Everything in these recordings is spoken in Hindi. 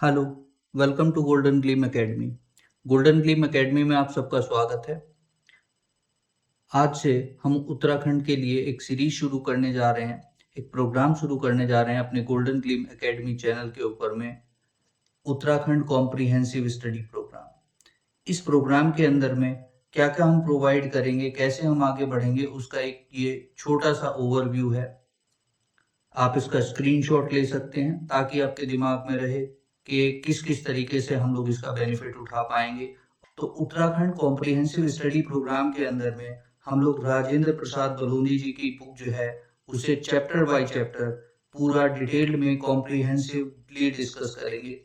Hello, welcome to Golden Gleam Academy. Golden Gleam Academy में आप सबका स्वागत है। आज से हम उत्तराखंड के लिए एक सीरीज शुरू करने जा रहे हैं, एक प्रोग्राम शुरू करने जा रहे हैं अपने गोल्डन ग्लीम एकेडमी चैनल के ऊपर में, उत्तराखंड कॉम्प्रिहेंसिव स्टडी प्रोग्राम। इस प्रोग्राम के अंदर में क्या-क्या हम प्रोवाइड करेंगे, कैसे हम आगे बढ़ेंगे, उसका एक ये छोटा सा ओवरव्यू है। आप इसका स्क्रीनशॉट ले सकते हैं ताकि आपके दिमाग में रहे कि किस-किस तरीके से हम लोग इसका बेनिफिट उठा पाएँगे। तो उत्तराखंड कॉम्प्रिहेंसिव स्टडी प्रोग्राम के अंदर में हम लोग राजेंद्र प्रसाद बलूनी जी की बुक जो है, उसे चैप्टर बाय चैप्टर पूरा डिटेल्ड में कॉम्प्रिहेंसिवली डिस्कस करेंगे।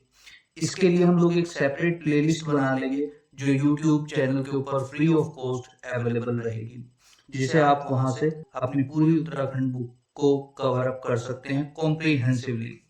इसके लिए हम लोग एक सेपरेट प्लेलिस्ट बना लेंगे जो यूट्यूब चैनल के ऊपर फ्री ऑफ कॉस्ट अवेलेबल रहेगी, जिसे आप वहाँ से अपनी पूरी उत्तराखंड बुक को कवर अप कर सकते हैं कॉम्प्रिहेंसिवली।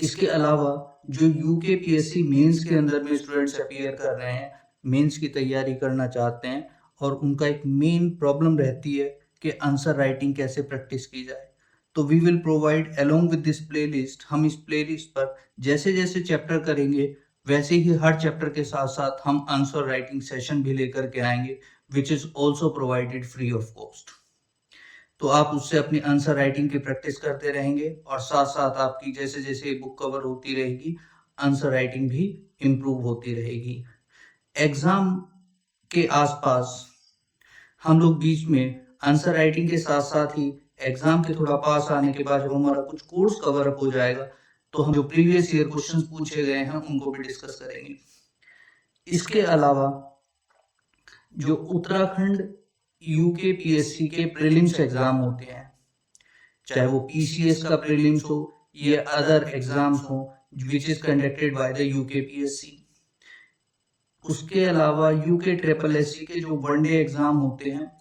इसके अलावा जो यूकेपीएससी मेंस के अंदर में स्टूडेंट्स अपीयर कर रहे हैं, मेंस की तैयारी करना चाहते हैं और उनका एक मेन प्रॉब्लम रहती है कि आंसर राइटिंग कैसे प्रैक्टिस की जाए, तो we will provide along with this playlist. हम इस प्लेलिस्ट पर जैसे-जैसे चैप्टर करेंगे, वैसे ही हर चैप्टर के साथ-साथ हम आंसर राइटिंग सेशन भी लेकर के आएँगे, which is also provided free of cost. तो आप उससे अपनी आंसर राइटिंग की प्रैक्टिस करते रहेंगे और साथ-साथ आपकी जैसे-जैसे बुक कवर होती रहेगी, आंसर राइटिंग भी इम्प्रूव होती रहेगी। एग्ज़ाम के आस-पास हम लोग बीच में आंसर राइटिंग के साथ-साथ ही एग्ज़ाम के थोड़ा पास आने के बाद जब हमारा कुछ कोर्स कवर अप हो जाएगा, तो हम जो प्रीवियस ईयर क्वेश्चंस पूछे गए हैं, उनको भी डिस्कस करेंगे। इसके अलावा जो उत्तराखंड यूकेपीएससी के प्रीलिम्स एग्ज़ाम होते हैं, चाहे वो पीसीएस का प्रीलिम्स हो या अदर एग्जाम्स हो which is conducted by the UKPSC. उसके अलावा यूके ट्रिपल एससी के जो वनडे एग्जाम होते हैं,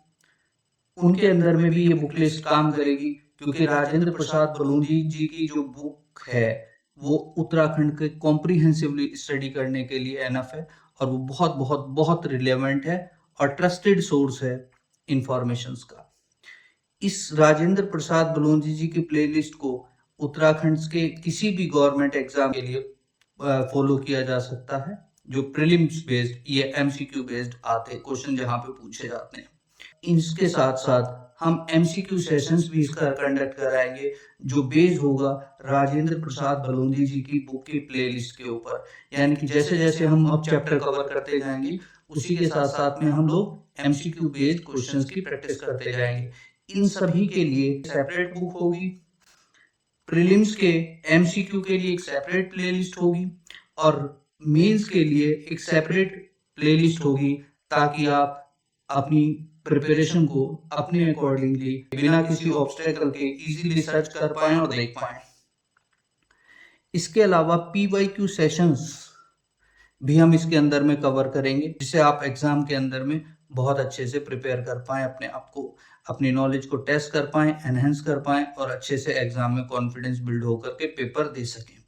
उनके अंदर में भी ये बुक लिस्ट काम करेगी, क्योंकि राजेंद्र प्रसाद बलूनी जी की जो बुक है वो उत्तराखंड के कॉम्प्रिहेंसिवली स्टडी करने के लिए एनफ है और वो बहुत बहुत बहुत रिलेवेंट है और ट्रस्टेड सोर्स है इंफॉर्मेशंस का। इस राजेंद्र प्रसाद बलूनी जी की प्लेलिस्ट को उत्तराखंड के किसी भी गवर्नमेंट एग्जाम के लिए फॉलो किया जा सकता है, जो प्रीलिम्स बेस्ड या एमसीक्यू बेस्ड आते क्वेश्चन जहां पे पूछे जाते हैं। इसके साथ साथ हम एमसीक्यू सेशंस भी इसका कंडक्ट कराएंगे, जो बेस्ड होगा राजेंद्र प्रसाद बलूनी जी की बुक की प्लेलिस्ट के ऊपर। यानी कि जैसे जैसे हम अब चैप्टर कवर करते जाएंगे, उसी के साथ साथ में हम लोग एमसीक्यू बेस्ड क्वेश्चंस की प्रैक्टिस करते जाएंगे। इन सभी के लिए सेपरेट बुक होगी, प्रीलिम्स के एमसीक्यू के लिए एक सेपरेट प्लेलिस्ट होगी और मेंस के लिए एक सेपरेट प्लेलिस्ट होगी, ताकि आप अपनी प्रिपरेशन को अपने अकॉर्डिंगली बिना किसी ऑब्स्टेकल के इजीली सर्च कर पाएं और देख पाएं। इसके अलावा पीवाईक्यू सेशंस भी हम इसके अंदर में कवर करेंगे, जिससे आप एग्जाम के अंदर में बहुत अच्छे से प्रिपेयर कर पाएं, अपने आप को, अपनी नॉलेज को टेस्ट कर पाएं, एनहेंस कर पाएं और अच्छे से एग्जाम में कॉन्फिडेंस बिल्ड होकर के पेपर दे सकें।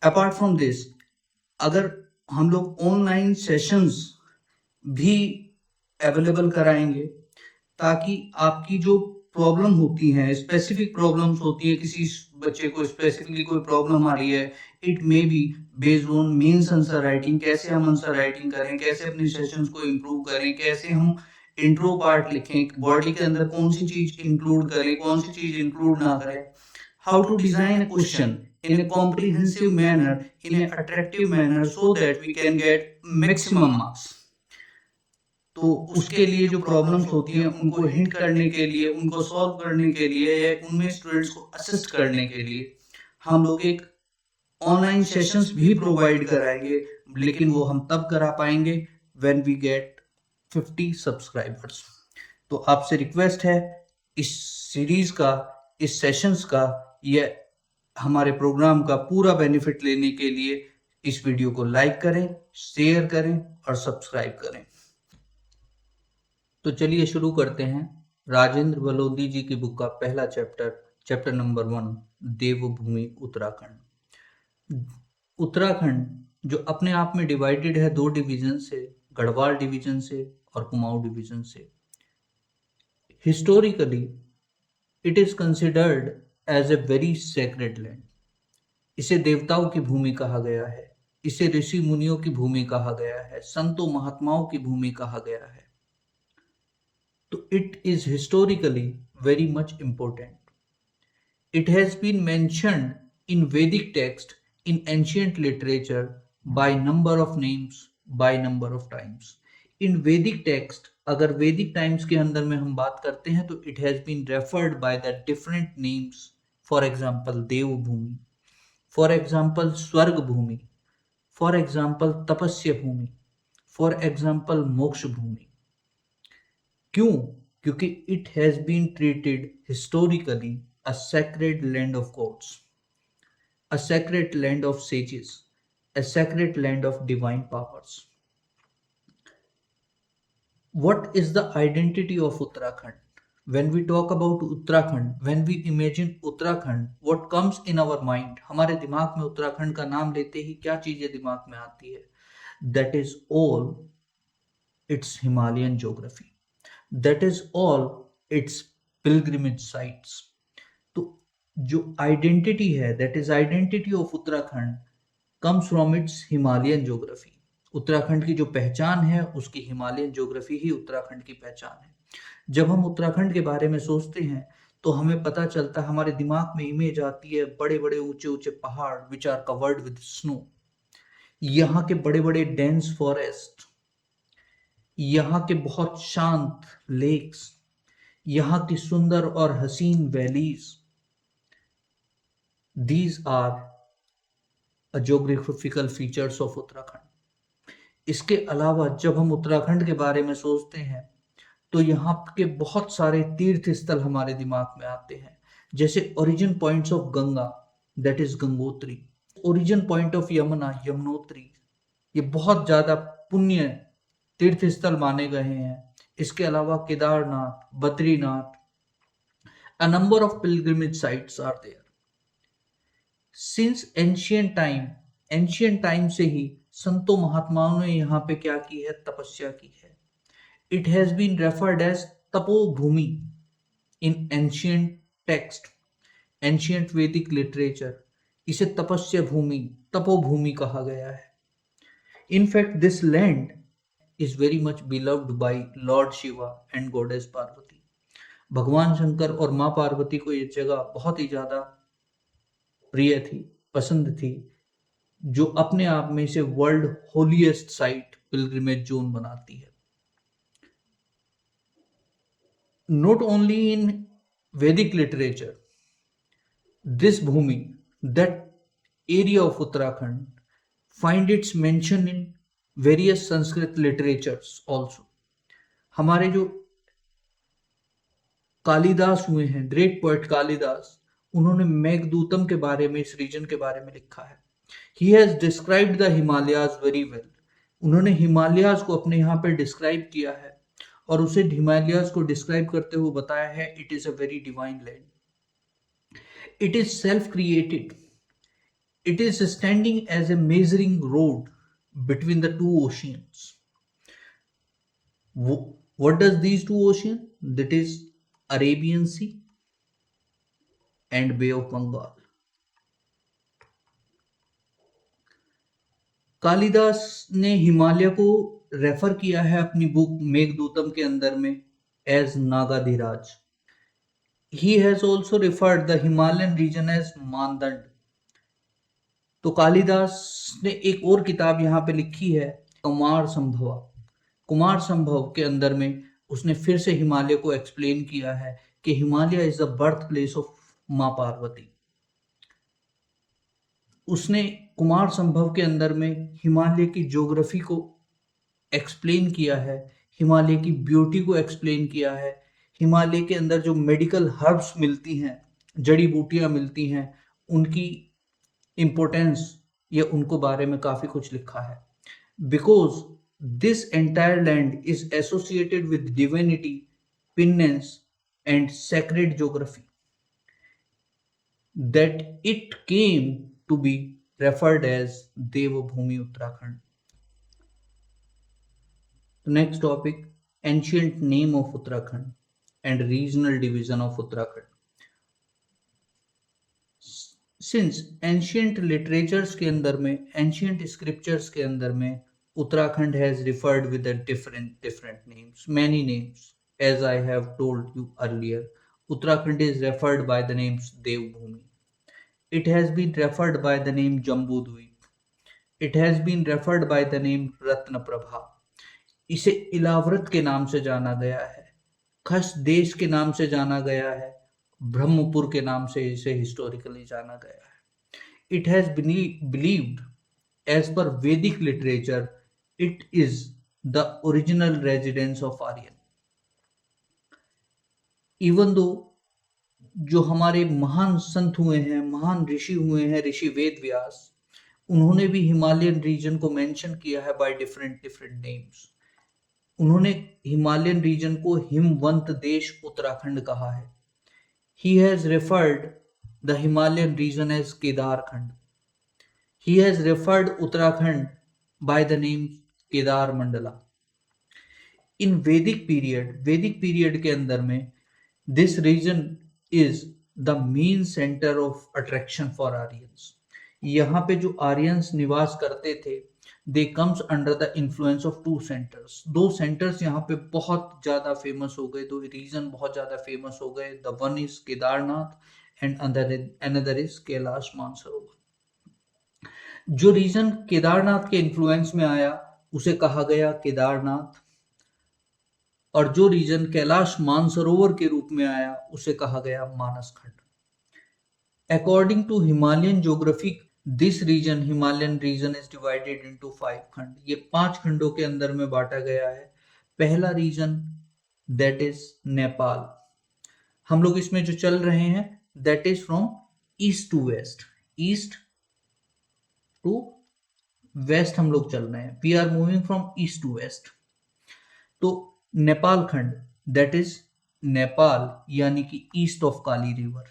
अपार्ट फ्रॉम दिस, अगर हम लोग ऑनलाइन सेशंस भी अवेलेबल कराएंगे, ताकि आपकी जो प्रॉब्लम होती है, स्पेसिफिक प्रॉब्लम्स होती है, किसी बच्चे को स्पेसिफिकली कोई प्रॉब्लम आ रही है, it may be based on means answer writing, कैसे हम आंसर राइटिंग करें, कैसे अपने सेशंस को इम्प्रूव करें, कैसे हम इंट्रो पार्ट लिखें, बॉडी के अंदर कौन सी चीज इंक्लूड करें, कौन सी चीज इंक्लूड ना करें, how to design a question in a comprehensive manner, in a attractive manner, so that we can get maximum marks। तो उसके लिए जो प्रॉब्लम्स होती हैं, उनको हिंट करने के लिए, उनको सॉल्व करने के लिए या उनमें स्टूडेंट्स को असिस्ट करने के लिए हम लोग एक ऑनलाइन सेशंस भी प्रोवाइड कराएंगे, लेकिन वो हम तब करा पाएंगे व्हेन वी गेट 50 सब्सक्राइबर्स। तो आपसे रिक्वेस्ट है, इस सीरीज का, इस सेशंस का या हमारे प्रोग्राम का पूरा बेनिफिट लेने के लिए इस वीडियो को लाइक करें, शेयर करें और सब्सक्राइब करें। तो चलिए शुरू करते हैं राजेंद्र बलोदी जी की बुक का पहला चैप्टर, चैप्टर नंबर 1, देवभूमि उत्तराखंड। उत्तराखंड जो अपने आप में डिवाइडेड है दो डिवीजन से, गढ़वाल डिवीजन से और कुमाऊं डिवीजन से। Historically it is considered as a very sacred land. इसे देवताओं की भूमि कहा गया है, इसे ऋषि मुनियों की भूमि कहा गया है, संतों महात्माओं की भूमि कहा गया है। तो it is historically very much important. It has been mentioned in Vedic text, in ancient literature, by number of names, by number of times. In Vedic text, अगर Vedic times के अंदर में हम बात करते हैं तो it has been referred by the different names. For example, Dev Bhumi, for example, स्वर्ग भूमि, for example, तपस्या भूमि, for example, मोक्ष भूमि. क्यों? क्योंकि it has been treated historically a sacred land of gods, a sacred land of sages, a sacred land of divine powers. What is the identity of Uttarakhand? When we talk about Uttarakhand, when we imagine Uttarakhand, what comes in our mind? हमारे दिमाग में उत्तराखंड का नाम लेते ही क्या चीजें दिमाग में आती है? That is all its Himalayan geography. That is all its pilgrimage sites. तो जो आइडेंटिटी है, that is identity of Uttarakhand comes from its Himalayan geography. Uttarakhand की जो पहचान है उसकी हिमालयन ज्योग्राफी ही उत्तराखंड की पहचान है. जब हम उत्तराखंड के बारे में सोचते हैं तो हमें पता चलता है, हमारे दिमाग में इमेज आती है बड़े बड़े ऊंचे ऊंचे पहाड़ which are covered with snow, यहाँ के बड़े बड़े डेंस फॉरेस्ट, यहाँ के बहुत शांत लेक्स, यहाँ की सुंदर और हसीन valleys. These are a geographical features of Uttarakhand. इसके अलावा जब हम उत्तराखंड के बारे में सोचते हैं तो यहाँ के बहुत सारे तीर्थ स्थल हमारे दिमाग में आते हैं, जैसे origin points of Ganga, that is Gangotri, origin point of Yamuna, Yamunotri. ये बहुत ज्यादा पुण्य तीर्थ स्थल माने गए हैं. इसके अलावा Kedarnath, Badrinath, a number of pilgrimage sites are there. Since ancient time से ही संतों महात्माओं ने यहाँ पे क्या की है? तपस्या की है. It has been referred as तपोभूमि in ancient text, ancient Vedic literature. इसे तपस्या भूमि, तपोभूमि कहा गया है. In fact this land is very much beloved by lord Shiva and goddess Parvati. भगवान शंकर और माँ पार्वती को ये जगह बहुत ही ज्यादा प्रिय थी, पसंद थी, जो अपने आप में इसे world holiest site, pilgrimage zone बनाती है. Not only in Vedic literature, this bhumi, that area of Uttarakhand find its mention in various Sanskrit literatures also. हमारे जो कालिदास हुए हैं, ग्रेट पोएट कालिदास, उन्होंने मेघदूतम के बारे में, इस रीजन के बारे में लिखा है. He has described the Himalayas very well. उन्होंने हिमालयाज को अपने यहाँ पे डिस्क्राइब किया है और उसे हिमालयाज को डिस्क्राइब करते हुए बताया है it is a very divine land. It is self created. It is standing as a measuring rod between the two oceans. What does these two ocean? That is Arabian Sea and Bay of Bengal. Kalidas ने हिमालय को रेफर किया है अपनी बुक मेघदूतम के अंदर में as Nagadhiraj. He has also referred the Himalayan region as मानदंड. तो कालिदास ने एक और किताब यहाँ पे लिखी है, कुमार संभवा. कुमार संभव के अंदर में उसने फिर से हिमालय को एक्सप्लेन किया है कि Himalaya is the birth place of माँ पार्वती. उसने कुमार संभव के अंदर में हिमालय की ज्योग्राफी को एक्सप्लेन किया है, हिमालय की ब्यूटी को एक्सप्लेन किया है, हिमालय के अंदर जो मेडिकल हर्ब्स मिलती हैं, जड़ी बूटियां मिलती हैं, उनकी इम्पोर्टेंस, ये उनको बारे में काफी कुछ लिखा है. Because this entire land is associated with divinity, penance and sacred geography, that it came to be referred as Devabhumi Uttarakhand. The next topic, ancient name of Uttarakhand and regional division of Uttarakhand. Since ancient literatures के अंदर में, एंशियंट स्क्रिप्चर्स के अंदर में Uttarakhand has referred with different names, many names, as I have told you earlier. Uttarakhand is referred by the names Devbhumi. It has been referred by the name Jambudweep. It has been referred by the name Ratnaprabha. इसे इलाव्रत के नाम से जाना गया है, खस देश के नाम से जाना गया है, ब्रह्मपुर के नाम से इसे हिस्टोरिकली जाना गया है. It has been believed, as per Vedic literature, it is the original residence of Aryan. Even though जो हमारे महान संत हुए हैं, महान ऋषि हुए हैं, ऋषि वेद व्यास, उन्होंने भी हिमालयन रीजन को मेंशन किया है बाय डिफरेंट नेम्स. उन्होंने हिमालयन रीजन को हिमवंत देश उत्तराखंड कहा है. He has referred the Himalayan region as Kedarkhand. He has referred Uttarakhand by the name Kedar Mandala. In Vedic period के अंदर में this region is the main center of attraction for Aryans. यहाँ पे जो आर्यंस निवास करते थे, they comes under the influence of two centers. दो centers यहाँ पे बहुत ज़्यादा फेमस हो गए, दो रीजन बहुत ज़्यादा फेमस हो गए. The one is Kedarnath and another is Kailash Mansarovar. जो रीजन केदारनाथ के इन्फ्लुएंस में आया उसे कहा गया केदारनाथ, और जो रीजन कैलाश मानसरोवर के रूप में आया उसे कहा गया Manaskhand. According to Himalayan geography, this region, Himalayan region is divided into 5 खंड. ये 5 खंडों के अंदर में बांटा गया है. पहला रीजन that is नेपाल. हम लोग इसमें जो चल रहे हैं that is from east to west. East to west हम लोग चल रहे हैं. We are moving from east to west. तो नेपाल खंड that is नेपाल, यानी कि east of Kali river.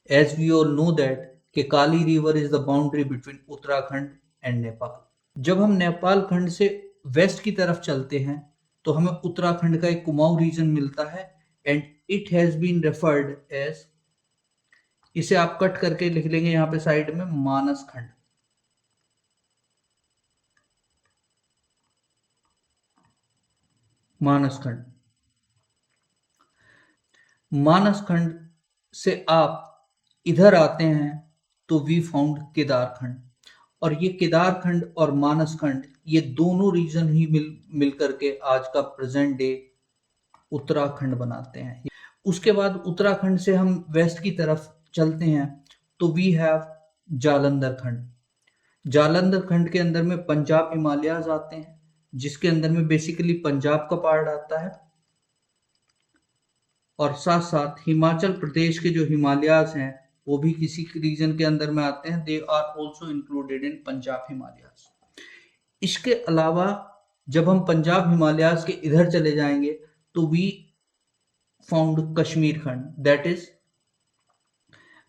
As we all know that कि Kali river is the boundary between Uttarakhand and Nepal. जब हम नेपाल खंड से वेस्ट की तरफ चलते हैं तो हमें उत्तराखंड का एक कुमाऊं रीजन मिलता है and it has been referred as, इसे आप कट करके लिख लेंगे यहाँ पे साइड में, मानस खंड. मानसखंड. मानसखंड से आप इधर आते हैं तो वी फाउंड केदारखंड. और ये केदारखंड और मानसखंड, ये दोनों रीजन ही मिल करके आज का प्रेजेंट डे उत्तराखंड बनाते हैं. उसके बाद उत्तराखंड से हम वेस्ट की तरफ चलते हैं तो वी हैव जालंधर खंड. जालंधर खंड के अंदर में पंजाब हिमालयाज आते हैं, जिसके अंदर में बेसिकली पंजाब का पार्ट आता है, और साथ साथ हिमाचल प्रदेश के जो हिमालयाज हैं वो भी किसी रीजन के अंदर में आते हैं. They are also included in Punjab Himalayas. इसके अलावा जब हम पंजाब हिमालयाज के इधर चले जाएंगे तो we found Kashmir Khand, that is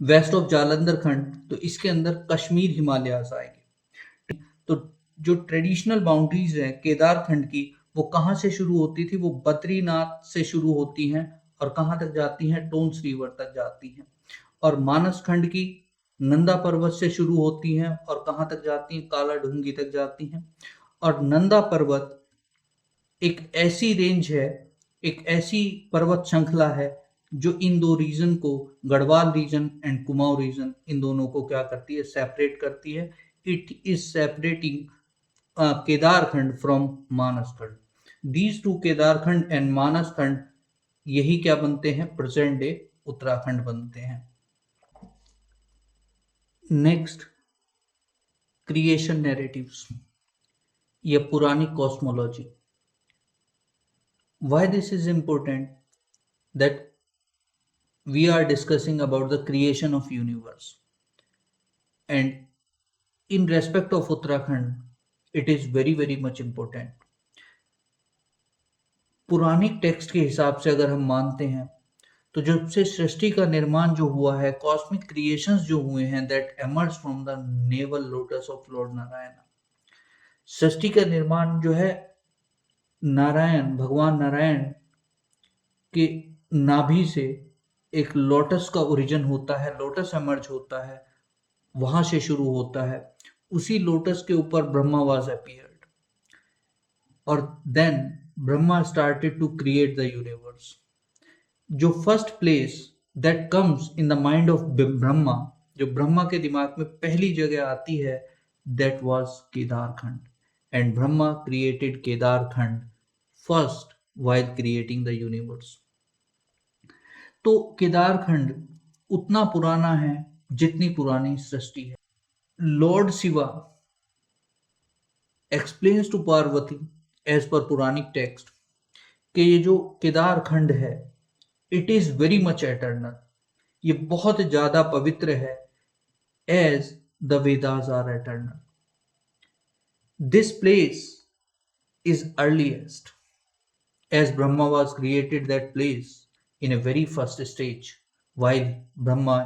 west of Jalandhar Khand. तो इसके अंदर कश्मीर हिमालयाज आएंगे. तो जो ट्रेडिशनल बाउंड्रीज हैं केदारखंड की, वो कहाँ से शुरू होती थी? वो बद्रीनाथ से शुरू होती हैं और कहाँ तक जाती हैं? टोन्स रिवर तक जाती हैं. और मानस खंड की नंदा पर्वत से शुरू होती हैं और कहाँ तक जाती हैं? काला ढूंगी तक जाती हैं. और नंदा पर्वत एक ऐसी रेंज है, एक ऐसी पर्वत श्रृंखला है जो इन दो रीजन को, Garhwal region and Kumaon region, इन दोनों को क्या करती है? सेपरेट करती है. It is separating Kedarkhand from Manaskhand. These two, Kedarkhand and Manaskhand, यही क्या बनते हैं? प्रेजेंट डे उत्तराखंड बनते हैं. नेक्स्ट, क्रिएशन नैरेटिव्स या पुरानी cosmology. Why this is important? That we are discussing about the creation of universe, and in respect of Uttarakhand, it is very much important. Puranic text के हिसाब से अगर हम मानते हैं तो जब से सृष्टि का निर्माण जो हुआ है, कॉस्मिक क्रिएशंस जो हुए हैं, that emerge from the navel lotus of lord Narayan. सृष्टि का निर्माण जो है नारायण, भगवान नारायण के नाभि से एक लोटस का ओरिजिन होता है, लोटस एमर्ज होता है, वहां से शुरू होता है। उसी लोटस के ऊपर ब्रह्मा वाज अपीयर्ड और then Brahma started to create the universe. जो first place that comes in the mind of Brahma, जो ब्रह्मा के दिमाग में पहली जगह आती है, that was Kedarkhand, and Brahma created Kedarkhand first while creating the universe। तो केदारखंड उतना पुराना है जितनी पुरानी सृष्टि है। Lord Shiva explains to Parvati as per Puranic text कि ये जो केदारखंड है, it is very much eternal, ये बहुत ज्यादा पवित्र है, as the Vedas are eternal. This place is earliest, as Brahma was created that place in a very first stage while Brahma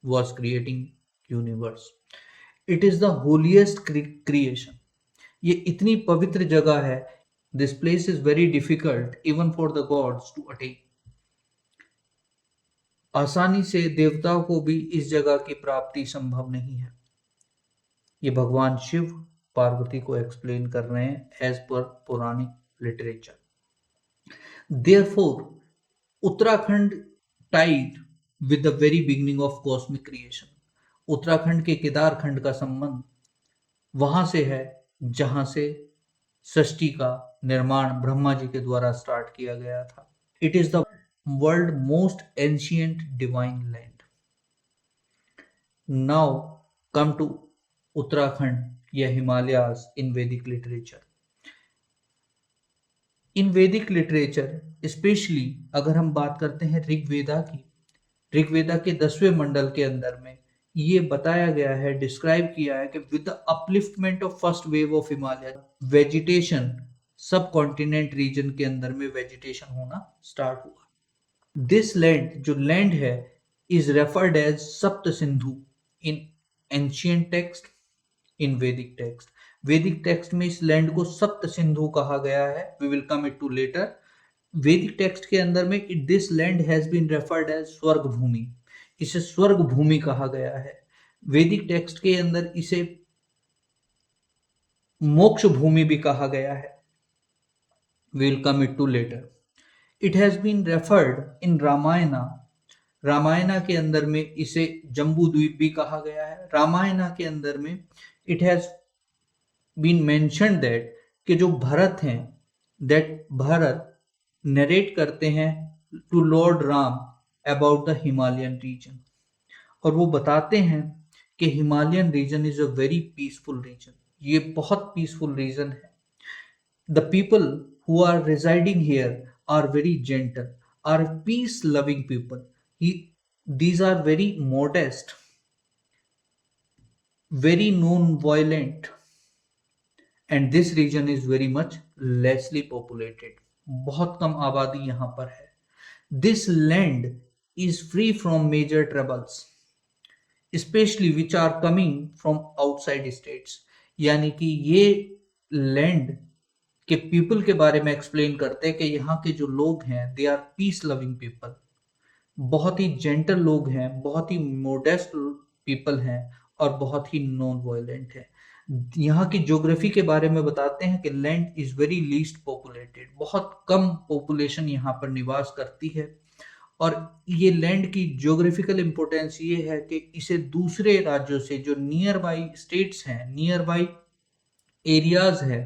was creating universe। It is the holiest creation। ये इतनी पवित्र जगह है। This place is very difficult even for the gods to attain। आसानी से देवताओं को भी इस जगह की प्राप्ति संभव नहीं है। ये भगवान शिव पार्वती को एक्सप्लेन कर रहे हैं एज पर पौराणिक literature. Therefore Uttarakhand tied with the very beginning of cosmic creation. Uttarakhand के केदारखंड का संबंध वहां से है जहां से सृष्टि का निर्माण ब्रह्मा जी के द्वारा स्टार्ट किया गया था। It is the world most ancient divine land. Now come to Uttarakhand या हिमालयाज इन वैदिक लिटरेचर। इन वैदिक लिटरेचर स्पेशली अगर हम बात करते हैं ऋग्वेदा की, ऋग्वेदा के 10वें मंडल के अंदर में ये बताया गया है, डिस्क्राइब किया है कि with the upliftment of first wave of Himalaya, vegetation सब कॉन्टिनेंट रीजन के अंदर में वेजिटेशन होना स्टार्ट हुआ। दिस लैंड, जो लैंड है, इज रेफर्ड एज सप्त सिंधु इन एंशिएंट टेक्स्ट, इन वैदिक टेक्स्ट। वैदिक टेक्स्ट में इस लैंड को सप्त सिंधु कहा गया है। We will come it to later. Vedic text के अंदर में this land has been referred as swarg bhumi, इसे स्वर्ग भूमि कहा गया है। वैदिक टेक्स्ट के अंदर इसे मोक्ष भूमि भी कहा गया है। We will come it to later. It has been referred in Ramayana, Ramayana के अंदर में इसे जम्बू द्वीप भी कहा गया है। रामायणा के अंदर में it has been mentioned that कि जो भरत हैं, दैट भरत नरेट करते हैं to Lord Ram about the Himalayan region, और वो बताते हैं कि Himalayan region is a very peaceful region, ये बहुत पीसफुल रीजन है। The people who are residing here are very gentle, are peace loving people, these are very modest, very non-violent, and this region is very much lessly populated। बहुत कम आबादी यहाँ पर है। This land is free from major troubles, especially which are coming from outside states। यानी कि ये लैंड के पीपल के बारे में एक्सप्लेन करते हैं कि यहाँ के जो लोग हैं, they are peace loving people, बहुत ही जेंटल लोग हैं, बहुत ही मोडेस्ट पीपल हैं, और बहुत ही नॉन वायलेंट है। यहाँ की ज्योग्राफी के बारे में बताते हैं कि land is very least populated, बहुत कम पॉपुलेशन यहाँ पर निवास करती है। और ये लैंड की ज्योग्राफिकल इंपॉर्टेंस ये है कि इसे दूसरे राज्यों से, जो नियर बाई स्टेट्स हैं, नियर बाई एरियाज है,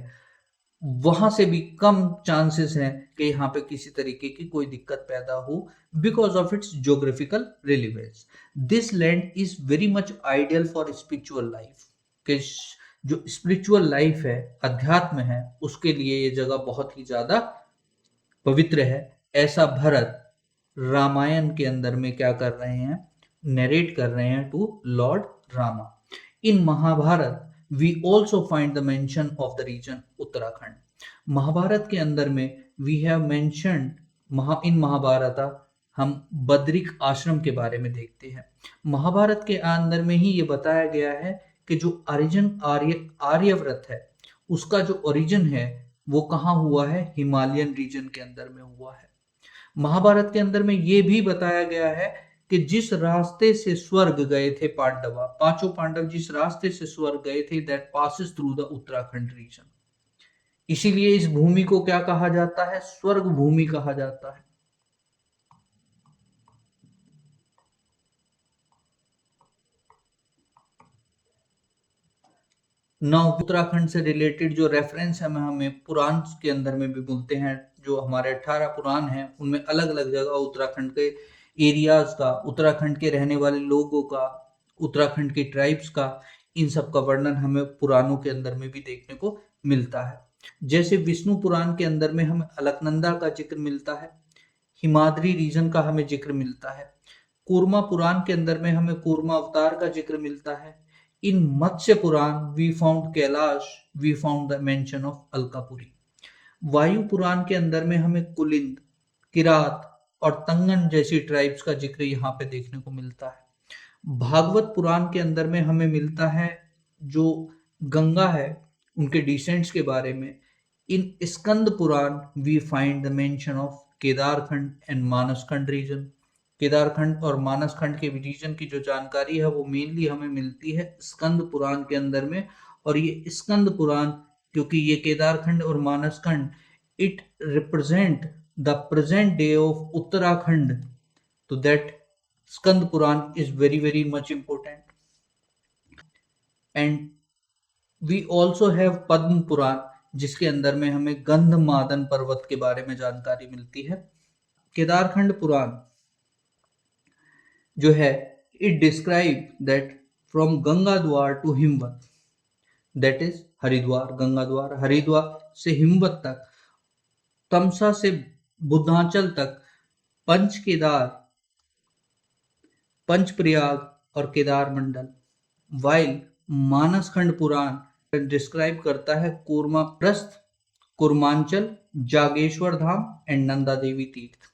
वहां से भी कम चांसेस हैं कि यहाँ पे किसी तरीके की कोई दिक्कत पैदा हो, because of its geographical relevance. This land is very much ideal for spiritual life, कि जो स्पिरिचुअल लाइफ है, अध्यात्म है, उसके लिए ये जगह बहुत ही ज्यादा पवित्र है। ऐसा भरत रामायण के अंदर में क्या कर रहे हैं, नरेट कर रहे हैं to Lord Rama. In Mahabharata we also find the mention of the region Uttarakhand. Mahabharata के अंदर में we have mentioned in महाभारता हम बद्रिक आश्रम के बारे में देखते हैं। महाभारत के अंदर में ही ये बताया गया है कि जो ओरिजिन आर्यव्रत है, उसका जो ओरिजिन है वो कहाँ हुआ है, हिमालयन रीजन के अंदर में हुआ है। महाभारत के अंदर में ये भी बताया गया है कि जिस रास्ते से स्वर्ग गए थे पांडवा, पांचों पांडव जिस रास्ते से स्वर्ग गए थे, that passes through the Uttarakhand region. इसीलिए इस भूमि को क्या कहा जाता है? स्वर्ग भूमि कहा जाता है। नौ उत्तराखंड से रिलेटेड जो रेफरेंस है हमें पुराण के अंदर में भी मिलते हैं। जो हमारे 18 पुराण हैं उनमें अलग अलग जगह उत्तराखंड के एरियाज का, उत्तराखंड के रहने वाले लोगों का, उत्तराखंड की ट्राइब्स का, इन सब का वर्णन हमें पुराणों के अंदर में भी देखने को मिलता है। जैसे विष्णु पुराण के अंदर में हमें अलकनंदा का जिक्र मिलता है, हिमाद्री रीजन का हमें जिक्र मिलता है। कूर्मा पुराण के अंदर में हमें कूर्मा अवतार का जिक्र मिलता है। In Matsya Purana we found Kailash, we found the mention of Alkapuri. Vayu Purana के अंदर में हमें कुलिंद, किरात और तंगन जैसी ट्राइब्स का जिक्र यहाँ पे देखने को मिलता है। भागवत पुराण के अंदर में हमें मिलता है जो गंगा है उनके डिसेंट्स के बारे में। In Skanda Purana we find the mention of Kedarkhand and Manaskhand region. Kedarkhand और मानसखंड के रीजन की जो जानकारी है वो मेनली हमें मिलती है स्कंद पुराण के अंदर में। और ये स्कंद पुराण, क्योंकि ये केदारखंड और Manaskhand it represent the present day of Uttarakhand, तो that Skanda Purana is very very much important. And we also have Padma Purana, जिसके अंदर में हमें गंधमादन पर्वत के बारे में जानकारी मिलती है। केदारखंड पुराण जो है it describe that from Ganga Dwar to Himvat, that is Haridwar, Ganga Dwar Haridwar से हिमवत तक, तमसा से बुद्धांचल तक, पंच केदार, पंचप्रयाग और केदार मंडल। वाइल मानसखंड पुराण डिस्क्राइब करता है कूर्मा प्रस्थ, कुर्मांचल, जागेश्वर धाम एंड नंदा देवी तीर्थ।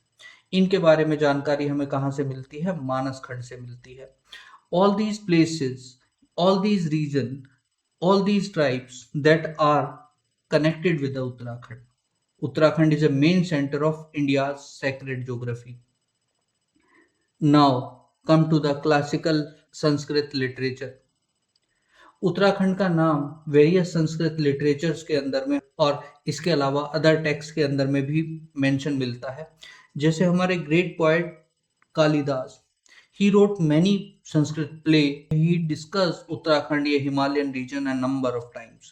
इनके बारे में जानकारी हमें कहां से मिलती है? मानसखंड से मिलती है। All these places, all these region, all these tribes that are connected with the Uttarakhand. Uttarakhand is a main center of India's sacred geography. Now come to the classical Sanskrit literature. Uttarakhand का नाम वेरियस संस्कृत लिटरेचर्स के अंदर में और इसके अलावा अदर टेक्स्ट के अंदर में भी मेंशन मिलता है। जैसे हमारे great poet Kalidas, he wrote many Sanskrit play. He discussed Uttarakhand, a Himalayan region, a number of times.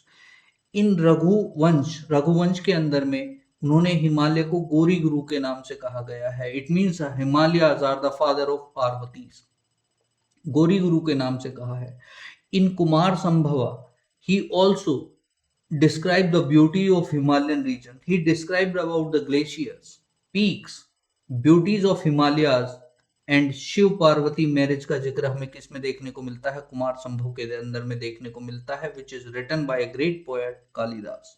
इन रघुवंश के अंदर में उन्होंने हिमालय को गौरी गुरु के नाम से कहा गया है। It means Himalayas are the father of Parvati's, Gauri Guru के नाम से कहा है। In Kumar Sambhava he also described the beauty of Himalayan region. He described about the glaciers, peaks, beauties of Himalayas and Shiv Parvati marriage का जिक्र हमें किस में देखने को मिलता है? कुमार संभव के अंदर में देखने को मिलता है, which is written by a great poet Kalidas.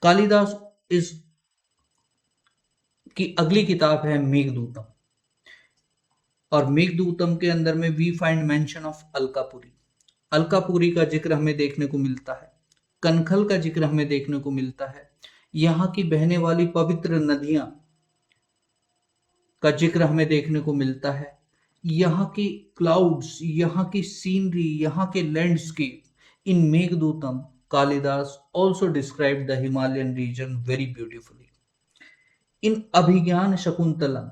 Kalidas is की अगली किताब है मेघदूतम, और मेघदूतम के अंदर में we find mention of Alakapuri. Alakapuri का जिक्र हमें देखने को मिलता है, कनखल का जिक्र हमें देखने को मिलता है, यहाँ की बहने वाली पवित्र नदियां का जिक्र हमें देखने को मिलता है, यहाँ की क्लाउड्स, यहाँ की सीनरी, यहाँ के landscape. In Meghadutam Kalidas also describe the Himalayan region very beautifully. In Abhijnana Shakuntalam,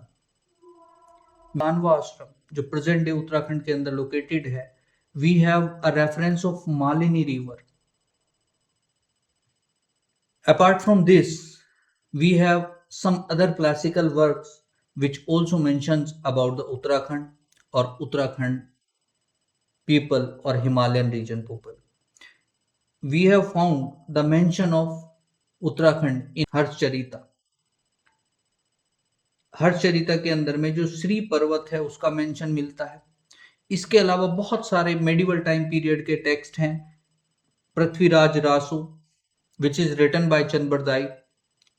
मानवा आश्रम जो प्रेजेंट डे उत्तराखंड के अंदर लोकेटेड है, we have a reference of Malini river. Apart from this we have some other classical works which also mentions about the Uttarakhand or Uttarakhand people or Himalayan region people. We have found the mention of Uttarakhand in हर्षचरिता। हर्षचरिता के अंदर में जो श्री पर्वत है उसका मेंशन मिलता है। इसके अलावा बहुत सारे मेडिवल टाइम पीरियड के टेक्स्ट हैं। Prithviraj Raso which is written by Chandbardai,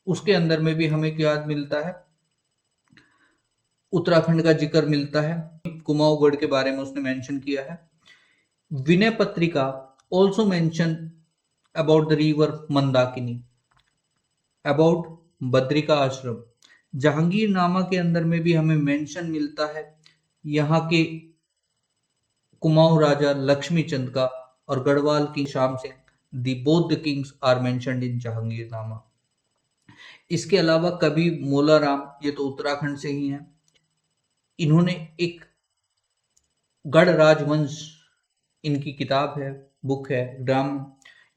उसके अंदर में भी हमें क्या मिलता है? उत्तराखंड का जिक्र मिलता है। कुमाऊगढ़ के बारे में उसने मेंशन किया है। Vinay Patrika also mention about the river Mandakini, about Badrika आश्रम। जहांगीर नामा के अंदर में भी हमें मेंशन मिलता है यहाँ के कुमाऊं राजा लक्ष्मी चंद का और गढ़वाल की शाम सिंह दी both the kings are mentioned in Jahangirnama. इसके अलावा कवि मोलाराम, ये तो उत्तराखंड से ही हैं, इन्होंने एक गढ़ राजवंश, इनकी किताब है, बुक है, ग्राम,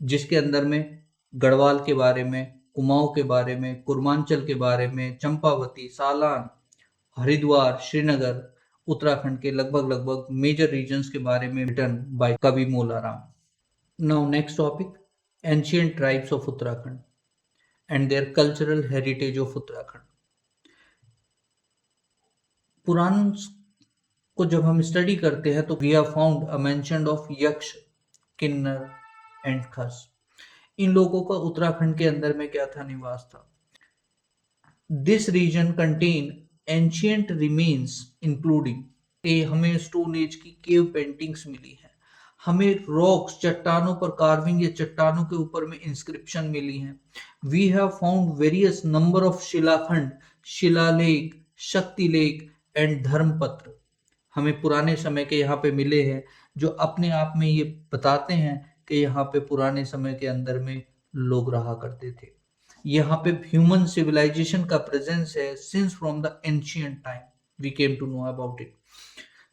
जिसके अंदर में गढ़वाल के बारे में, कुमाऊं के बारे में, कुर्मांचल के बारे में, चंपावती, सालान, हरिद्वार, श्रीनगर, उत्तराखंड के लगभग मेजर रीजन्स के बारे में रिटन बाय कवि Molaram. Now next topic, ancient tribes of Uttarakhand and their cultural heritage of Uttarakhand. Purana को जब हम स्टडी करते हैं तो we have found a mention of Yaksha, Kinnar and खस। इन लोगों का उत्तराखंड के अंदर में क्या था, निवास था। This region contain ancient remains including, हमें स्टोन एज की केव पेंटिंग्स मिली हैं, हमें रॉक्स, चट्टानों पर कार्विंग या चट्टानों के ऊपर में इंस्क्रिप्शन मिली हैं। We have found various number of shilakhand, shilalekh, shaktilekh and धर्मपत्र, हमें पुराने समय के यहाँ पे मिले हैं, जो अपने आप में ये बताते हैं कि यहाँ पे पुराने समय के अंदर में लोग रहा करते थे। यहाँ पे ह्यूमन सिविलाइजेशन का प्रेजेंस है since from the ancient time we came to know about it.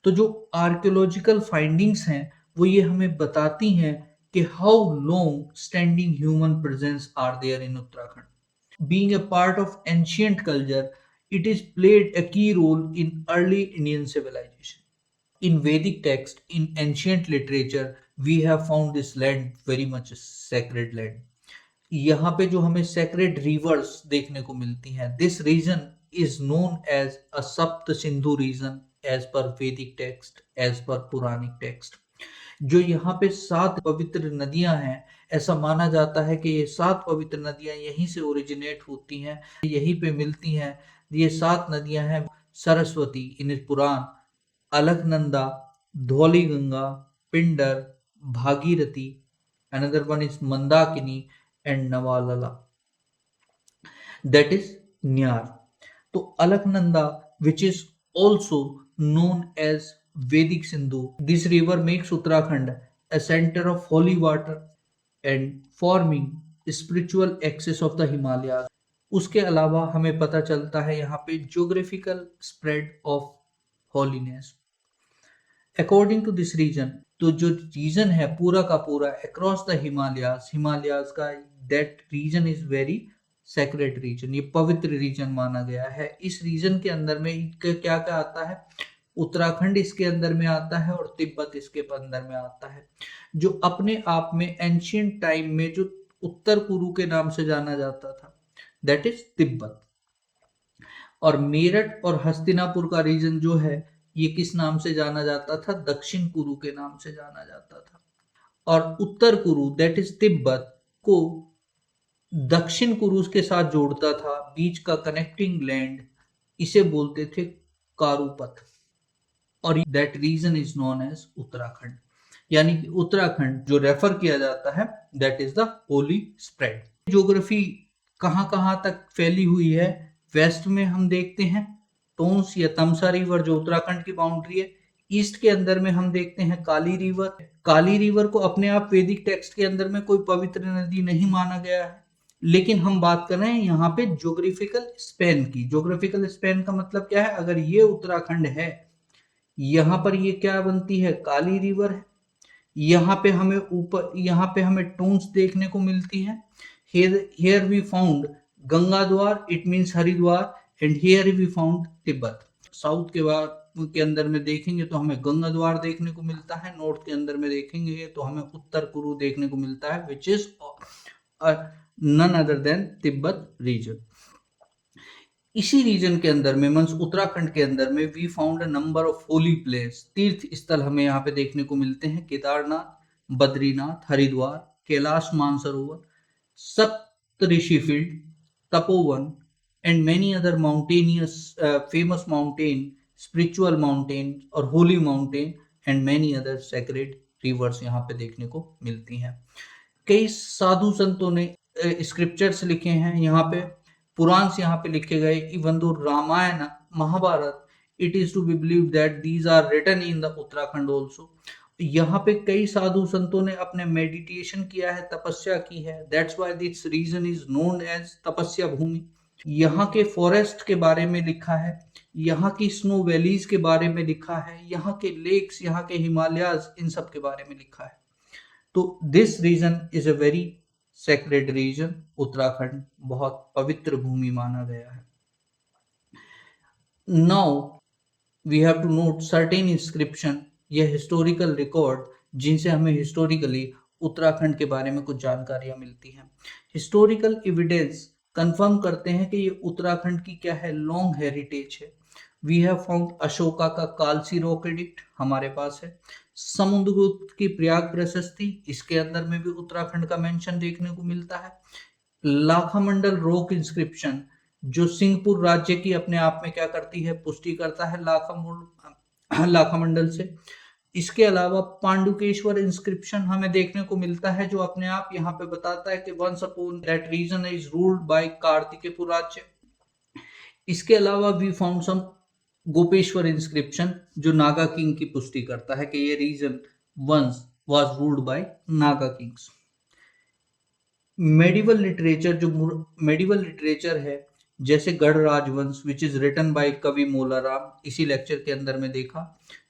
तो जो आर्कियोलॉजिकल फाइंडिंग्स हैं वो ये हमें बताती हैं कि how long standing human presence are there in Uttarakhand. Being a part of ancient culture, it is played a key role in early Indian civilization. In Vedic text, in ancient literature, we have found this land very much a sacred land. यहाँ पे जो हमें sacred rivers देखने को मिलती हैं, this region is known as a सप्त Sindhu region as per Vedic text, as per Puranic text. जो यहाँ पे 7 पवित्र नदियां हैं, ऐसा माना जाता है कि ये 7 पवित्र नदियां यहीं से ओरिजिनेट होती हैं, यहीं पे मिलती हैं। ये 7 नदियां हैं Saraswati in Purana, Alaknanda, Dhauli Ganga, Pindar, Bhagirathi, another one is Mandakini and Nawalala, that is Nyar. तो Alaknanda which is also known as Vedic Sindhu. This river makes Uttarakhand a center of holy water and forming spiritual axis of the Himalayas. उसके अलावा हमें पता चलता है यहाँ पे geographical spread of holiness. According to this region, तो जो रीजन है पूरा का पूरा across the Himalayas, हिमालयाज का, that region is very sacred region, ये पवित्र रीजन माना गया है। इस रीजन के अंदर में क्या क्या आता है, उत्तराखंड इसके अंदर में आता है और तिब्बत इसके अंदर में आता है, जो अपने आप में एंशिएंट टाइम में जो उत्तर कुरु के नाम से जाना जाता था, दैट इज तिब्बत। और मेरठ और हस्तिनापुर का रीजन जो है ये किस नाम से जाना जाता था, दक्षिण कुरु के नाम से जाना जाता था। और उत्तर कुरु दैट इज तिब्बत को दक्षिण कुरु के साथ जोड़ता था, बीच का कनेक्टिंग लैंड, इसे बोलते थे कारुपथ, और that region is known as Uttarakhand. यानी कि उत्तराखंड जो रेफर किया जाता है that is the holy spread. Geography कहां कहां तक फैली हुई है, वेस्ट में हम देखते हैं टोंस या तमसा रिवर जो उत्तराखंड की बाउंड्री है, ईस्ट के अंदर में हम देखते हैं काली रिवर। काली रिवर को अपने आप वैदिक टेक्स्ट के अंदर में कोई पवित्र नदी नहीं माना गया है, लेकिन हम बात कर रहे हैं यहाँ पे ज्योग्राफिकल स्पेन की। ज्योग्राफिकल स्पेन का मतलब क्या है, अगर ये उत्तराखंड है, यहाँ पर ये क्या बनती है, काली रिवर है, यहाँ पे हमें ऊपर, यहाँ पे हमें टोन्स देखने को मिलती है। here we found गंगा द्वार, it means Haridwar, and here we found Tibet. South के अंदर में देखेंगे तो हमें गंगा द्वार देखने को मिलता है, नॉर्थ के अंदर में देखेंगे तो हमें उत्तर कुरु देखने को मिलता है, which is none other than Tibet region. इसी रीजन के अंदर में मींस उत्तराखंड के अंदर में we found a number of holy place, तीर्थ स्थल हमें यहाँ पे देखने को मिलते हैं, Kedarnath, Badrinath, Haridwar, Kailash Mansarovar, Saptarishi field, Tapovan and many other mountainous famous mountain, spiritual mountain और holy mountain and many other sacred rivers यहाँ पे देखने को मिलती हैं। कई साधु संतों ने स्क्रिप्चर्स लिखे हैं यहाँ पे, पुराण से यहाँ पे लिखे गए, even though Ramayana, Mahabharata, it is to be believe that these are written in the Uttarakhand also. यहाँ पे कई साधु संतों ने अपने मेडिटेशन किया है, तपस्या की है। That's why this region is known as tapasya bhumi. यहाँ के फॉरेस्ट के बारे में लिखा है, यहाँ की स्नो वैलीज के बारे में लिखा है, यहाँ के लेक्स, यहाँ के हिमालयाज, इन सब के बारे में लिखा है। तो this region is a very sacred region. Uttarakhand बहुत पवित्र भूमि माना गया है। Now we have to note certain inscription, ये हिस्टोरिकल रिकॉर्ड जिनसे हमें हिस्टोरिकली उत्तराखंड के बारे में कुछ जानकारियां मिलती हैं। हिस्टोरिकल एविडेंस कंफर्म करते हैं कि ये उत्तराखंड की क्या है, लॉन्ग हेरिटेज है। वी हैव फाउंड अशोका का कालसी रॉक एडिक्ट हमारे पास है। समुद्रगुप्त की प्रयाग प्रशस्ति, इसके अंदर में भी उत्तराखंड का मेंशन देखने को मिलता है। लाखामंडल रॉक इंस्क्रिप्शन जो सिंहपुर राज्य की अपने आप में क्या करती है, पुष्टि करता है लाखामंडल से। इसके अलावा पांडुकेश्वर इंस्क्रिप्शन हमें देखने को मिलता है जो अपने आप यहाँ पे बताता है कि once upon that region is ruled by Kartikeyapur rajya. इसके अलावा we found some Gopeshwar inscription जो नागा किंग की पुष्टि करता है कि ये region once was ruled by Naga kings. Medieval literature, जो मेडिवल लिटरेचर है जैसे गढ़ राजवंश विच इज रिटन बाय कवि मोलाराम, इसी लेक्चर के अंदर में देखा।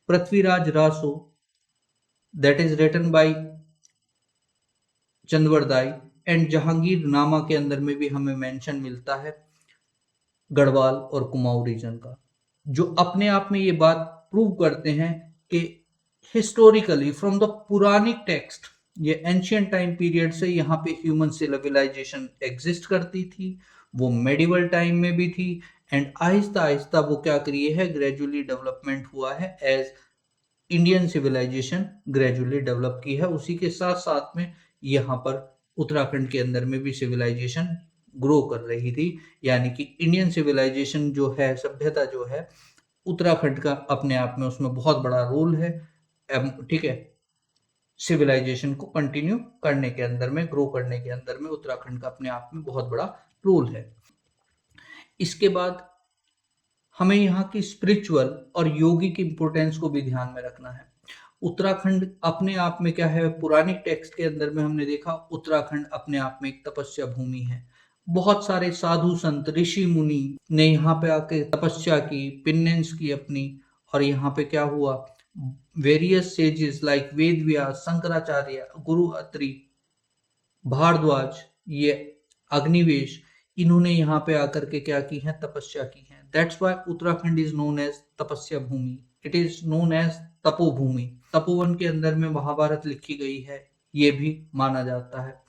Prithviraj Raso that is written by Chandbardai and Jahangirnama के अंदर में भी हमें मेंशन मिलता है गढ़वाल और कुमाऊं रीजन का, जो अपने आप में ये बात प्रूव करते हैं कि historically from the Puranic text, ये एंशियंट टाइम पीरियड से यहाँ पे ह्यूमन सिविलाइजेशन एग्जिस्ट करती थी, वो मेडिवल टाइम में भी थी, एंड आहिस्ता आहिस्ता वो क्या करी है, ग्रेजुअली डेवलपमेंट हुआ है as Indian civilization gradually develop की है। उसी के साथ साथ में यहाँ पर उत्तराखंड के अंदर में भी सिविलाइजेशन ग्रो कर रही थी, यानी कि इंडियन सिविलाइजेशन जो है, सभ्यता जो है, उत्तराखंड का अपने आप में उसमें बहुत बड़ा रोल है। ठीक है, सिविलाइजेशन को कंटिन्यू करने के अंदर में, ग्रो करने के अंदर में उत्तराखंड का अपने आप में बहुत बड़ा रोल है। इसके बाद हमें यहाँ की स्पिरिचुअल और योगिक इंपोर्टेंस को भी ध्यान में रखना है। उत्तराखंड अपने आप में क्या है, पुरानी टेक्स्ट के अंदर में हमने देखा उत्तराखंड अपने आप में एक तपस्या भूमि है। बहुत सारे साधु संत ऋषि मुनि ने यहाँ पे आके तपस्या की, पिनेंस की अपनी, और यहाँ पे क्या हुआ, various sages like Ved Vyas, Shankaracharya, गुरु अत्रि, भारद्वाज, ये अग्निवेश, इन्होंने यहाँ पे आकर के क्या की है, तपस्या की है। That's why Uttarakhand is known as tapasya bhoomi, it is known as tapobhoomi. Tapovan के अंदर में महाभारत लिखी गई है, ये भी माना जाता है।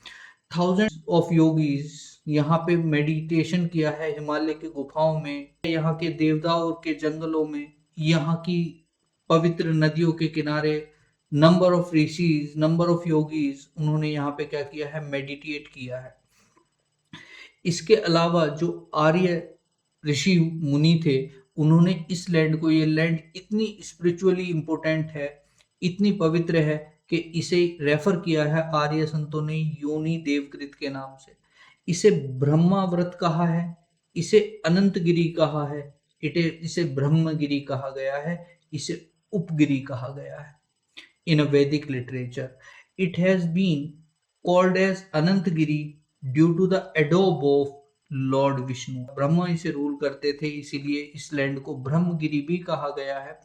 थाउजेंड्स ऑफ योगीज यहाँ पे मेडिटेशन किया है हिमालय की गुफाओं में, यहाँ के देवदारों के जंगलों में, यहाँ की पवित्र नदियों के किनारे number of rishis, number of yogis, उन्होंने यहाँ पे क्या किया है, मेडिटेट किया है। इसके अलावा जो आर्य ऋषि मुनि थे, उन्होंने इस लैंड को, ये लैंड इतनी स्पिरिचुअली इंपोर्टेंट है, इतनी पवित्र है कि इसे रेफर किया है आर्य संतों ने योनि देवकृत के नाम से। इसे ब्रह्माव्रत कहा है, इसे अनंतगिरी कहा है, इसे ब्रह्मगिरी कहा गया है, इसे उपगिरी कहा गया है। In a Vedic literature it has been called as Anantgiri due to the एडोब ऑफ लॉर्ड विष्णु। ब्रह्मा इसे रूल करते थे, इसीलिए इस लैंड को ब्रह्मगिरी भी कहा गया है,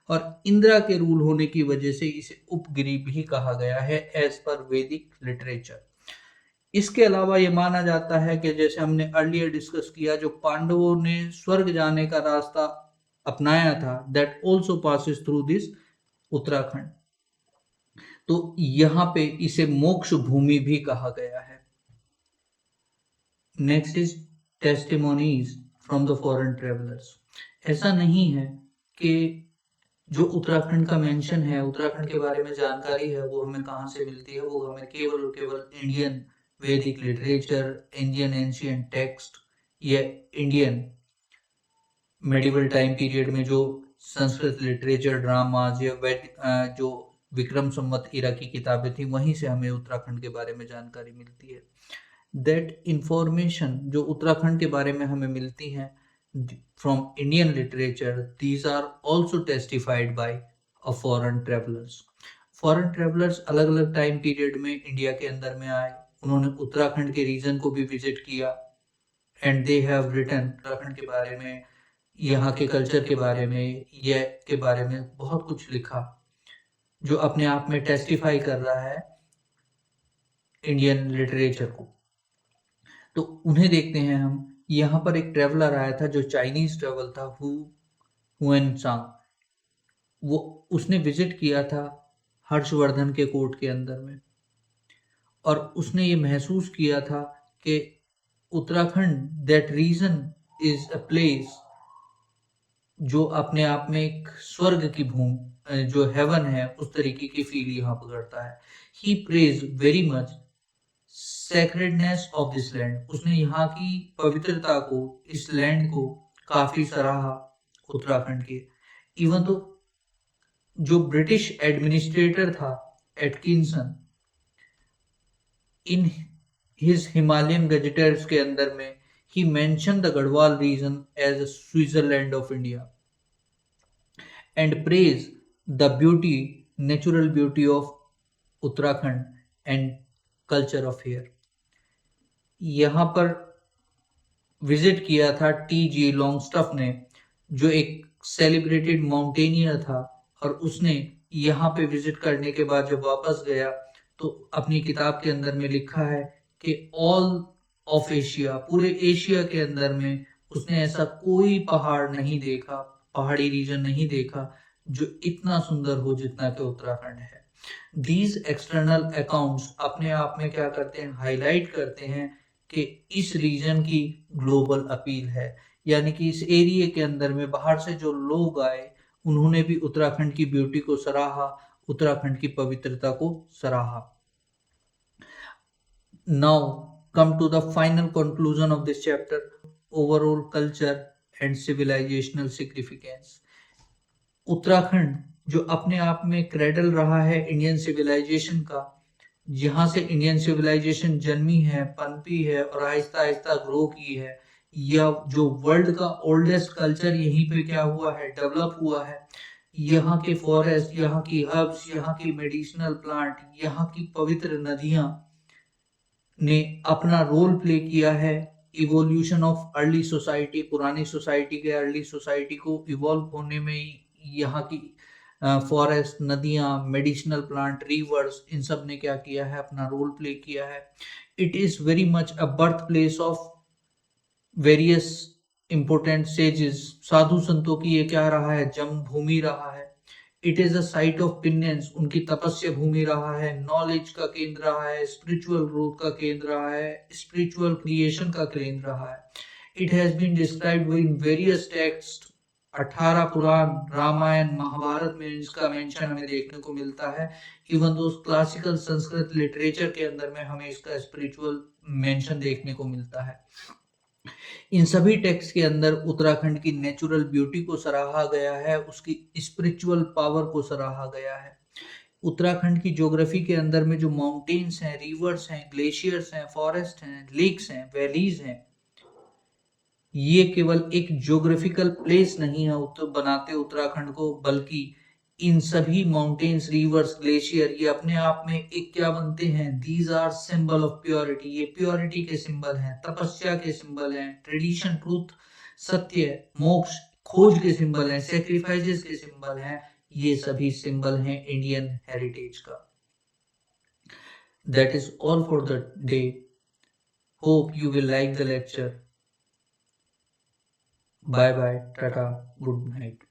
और इंद्रा के रूल होने की वजह से इसे उपगिरी भी कहा गया है एज पर वैदिक लिटरेचर। इसके अलावा ये माना जाता है कि जैसे हमने अर्लियर डिस्कस किया, जो पांडवों ने स्वर्ग जाने का रास्ता अपनाया था, that also passes through this Uttarakhand. तो यहाँ पे इसे मोक्ष भूमि भी कहा गया है। Next is testimonies from the foreign travellers. ऐसा नहीं है कि जो उत्तराखंड का मेंशन है, उत्तराखंड के बारे में जानकारी है, वो हमें कहाँ से मिलती है, वो हमें केवल और केवल इंडियन वैदिक लिटरेचर, इंडियन एंशिएंट टेक्स्ट, या इंडियन मेडिवल टाइम पीरियड में जो संस्कृत लिटरेचर, ड्रामाज, या जो विक्रम संवत ईरा की किताबें थी, वहीं से हमें उत्तराखंड के बारे में जानकारी मिलती है। दैट इंफॉर्मेशन जो उत्तराखंड के बारे में हमें मिलती है, from Indian literature, these are also testified by a foreign travelers. Foreign travellers अलग अलग टाइम पीरियड में इंडिया के अंदर में आए, उन्होंने उत्तराखंड के रीजन को भी विजिट किया and they have written Uttarakhand के बारे में, यहाँ के कल्चर के बारे में, ये के बारे में बहुत कुछ लिखा, जो अपने आप में टेस्टिफाई कर रहा है इंडियन लिटरेचर को। तो उन्हें देखते हैं हम। यहाँ पर एक ट्रेवलर आया था जो चाइनीज ट्रेवल था, हुएन सांग। वो उसने विजिट किया था हर्षवर्धन के कोर्ट के अंदर में, और उसने ये महसूस किया था कि Uttarakhand that region is a place जो अपने आप में एक स्वर्ग की भूमि, जो हेवन है, उस तरीके की फील यहाँ पर करता है। He praise very much sacredness of this land. उसने यहाँ की पवित्रता को, इस लैंड को काफी सराहा उत्तराखंड के। इवन तो जो ब्रिटिश एडमिनिस्ट्रेटर था Atkinson, in his Himalayan gazetteers के अंदर में he mentioned the Garhwal region as a Switzerland of India and praised the natural beauty of Uttarakhand and culture of here. यहाँ पर विजिट किया था T.G. लॉन्गस्टफ ने, जो एक सेलिब्रेटेड माउंटेनियर था, और उसने यहाँ पे विजिट करने के बाद जब वापस गया तो अपनी किताब के अंदर में लिखा है कि ऑल ऑफ एशिया, पूरे एशिया के अंदर में उसने ऐसा कोई पहाड़ नहीं देखा, पहाड़ी रीजन नहीं देखा जो इतना सुंदर हो जितना कि उत्तराखंड है। दीज एक्सटर्नल अकाउंट्स अपने आप में क्या करते हैं, हाईलाइट करते हैं कि इस रीजन की ग्लोबल अपील है, यानी कि इस एरिया के अंदर में बाहर से जो लोग आए उन्होंने भी उत्तराखंड की ब्यूटी को सराहा, उत्तराखंड की पवित्रता को सराहा। Now come to the final conclusion of this chapter, overall culture and civilizational significance. Uttarakhand जो अपने आप में क्रेडल रहा है इंडियन सिविलाइजेशन का, जहां से इंडियन सिविलाइजेशन जन्मी है, पनपी है और आहिस्ता आहिस्ता ग्रो की है, या जो वर्ल्ड का ओल्डेस्ट कल्चर यहीं पे क्या हुआ है, डेवलप हुआ है। यहाँ के फॉरेस्ट, यहाँ की हर्ब्स, यहाँ की मेडिसिनल प्लांट, यहाँ की पवित्र नदियां ने अपना रोल प्ले किया है इवोल्यूशन ऑफ अर्ली सोसाइटी। पुरानी सोसाइटी के अर्ली सोसाइटी को इवॉल्व होने में यहाँ की फॉरेस्ट, नदियां, मेडिसिनल प्लांट, रिवर्स, इन सब ने क्या किया है, अपना रोल प्ले किया है। It is very much a birth place of various important sages. साधु संतों की ये क्या रहा है, जन्म भूमि रहा है। It is a site of penance, उनकी तपस्या भूमि रहा है। नॉलेज का केंद्र रहा है, स्पिरिचुअल ग्रोथ का केंद्र रहा है, स्पिरिचुअल क्रिएशन का केंद्र रहा है। It has been described in various text. 18 Puran, Ramayana, Mahabharata में इसका मेंशन हमें देखने को मिलता है। Even though classical Sanskrit literature के अंदर में हमें इसका स्पिरिचुअल मेंशन देखने को मिलता है। इन सभी टेक्स्ट के अंदर उत्तराखंड की नेचुरल ब्यूटी को सराहा गया है, उसकी स्पिरिचुअल पावर को सराहा गया है। उत्तराखंड की ज्योग्राफी के अंदर में जो माउंटेन्स हैं, रिवर्स हैं, ग्लेशियर्स हैं, फॉरेस्ट हैं, लेक्स हैं, वैलीज हैं, ये केवल एक ज्योग्राफिकल प्लेस नहीं है बनाते उत्तराखंड को, बल्कि इन सभी माउंटेन्स, रिवर्स, ग्लेशियर, ये अपने आप में एक क्या बनते हैं, these are symbol of purity. ये प्योरिटी के सिंबल हैं, तपस्या के सिंबल हैं, ट्रेडिशन, ट्रूथ, सत्य, मोक्ष, खोज के सिंबल हैं, सेक्रीफाइसेस के सिंबल हैं। ये सभी सिंबल हैं इंडियन हेरिटेज का। That is all for the day. Hope you will like the lecture. Bye bye, tata, good night.